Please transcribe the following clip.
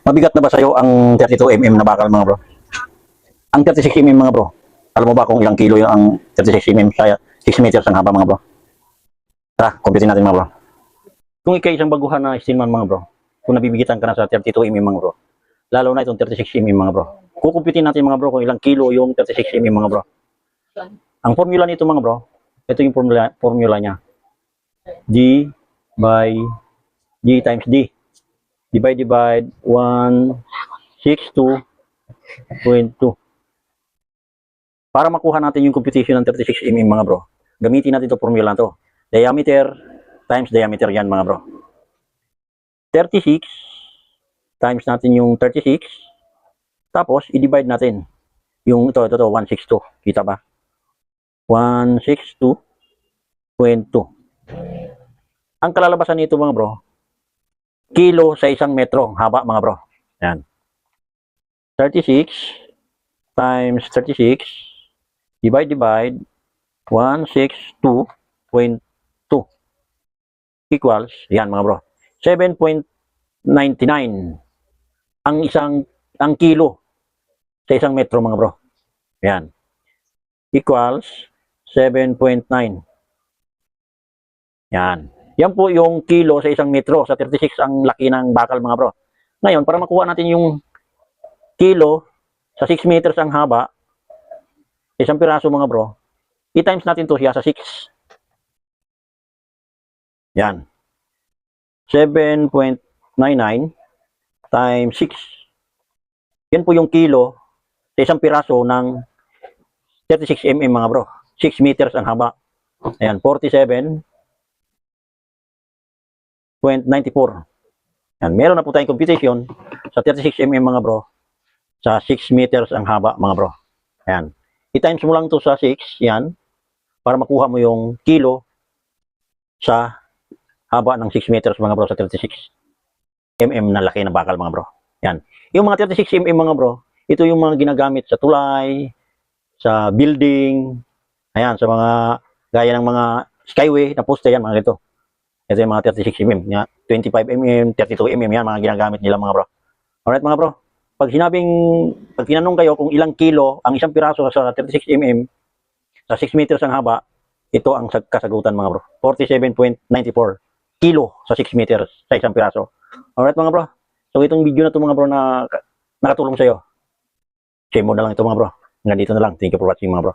Mabigat na ba sa'yo ang 32mm na bakal mga bro? Ang 36mm mga bro, alam mo ba kung ilang kilo yung ang 36mm sa 6 meters ang haba mga bro? Tara, computin natin mga bro. Kung ikay isang baguhan na steelman mga bro, kung nabibigitan ka na sa 32mm mga bro, lalo na itong 36mm mga bro, kukumpitin natin mga bro kung ilang kilo yung 36mm mga bro. Ang formula nito mga bro, ito yung formula niya. G by G times D. Divide 162.2. Para makuha natin yung computation ng 36mm mga bro, gamitin natin itong formula to. Diameter times diameter yan mga bro. 36 times natin yung 36. Tapos, i-divide natin. Yung ito, 162. Kita ba? 162.2. Ang kalalabasan nito mga bro, kilo sa isang metro, haba mga bro. Yan. 36 times 36 divide 162.2 equals, yan mga bro, 7.99 ang kilo sa isang metro mga bro. Yan. Equals 7.9. Yan. Yan po yung kilo sa isang metro. Sa 36 ang laki ng bakal mga bro. Ngayon, para makuha natin yung kilo sa 6 meters ang haba, isang piraso mga bro, i-times natin to siya sa 6. Yan. 7.99 times 6. Yan po yung kilo sa isang piraso ng 36mm mga bro. 6 meters ang haba. Ayan, 47.94. Yan, meron na po tayong computation sa 36mm mga bro. Sa 6 meters ang haba mga bro. Ayan. I-times mo lang to sa 6, yan, para makuha mo yung kilo sa haba ng 6 meters mga bro sa 36mm na laki na bakal mga bro. Yan. Yung mga 36mm mga bro, ito yung mga ginagamit sa tulay, sa building, ayan, sa mga gaya ng mga skyway na poste yan mga ganito. Ito yung mga 36mm, 25mm, 32mm yan, mga ginagamit nila mga bro. Alright mga bro, pag tinanong kayo kung ilang kilo ang isang piraso sa 36mm, sa 6 meters ang haba, ito ang kasagutan mga bro. 47.94 kilo sa 6 meters sa isang piraso. Alright mga bro, so itong video na ito mga bro na nakatulong sa'yo. Share mo na lang ito mga bro. Hanggang dito na lang. Thank you for watching mga bro.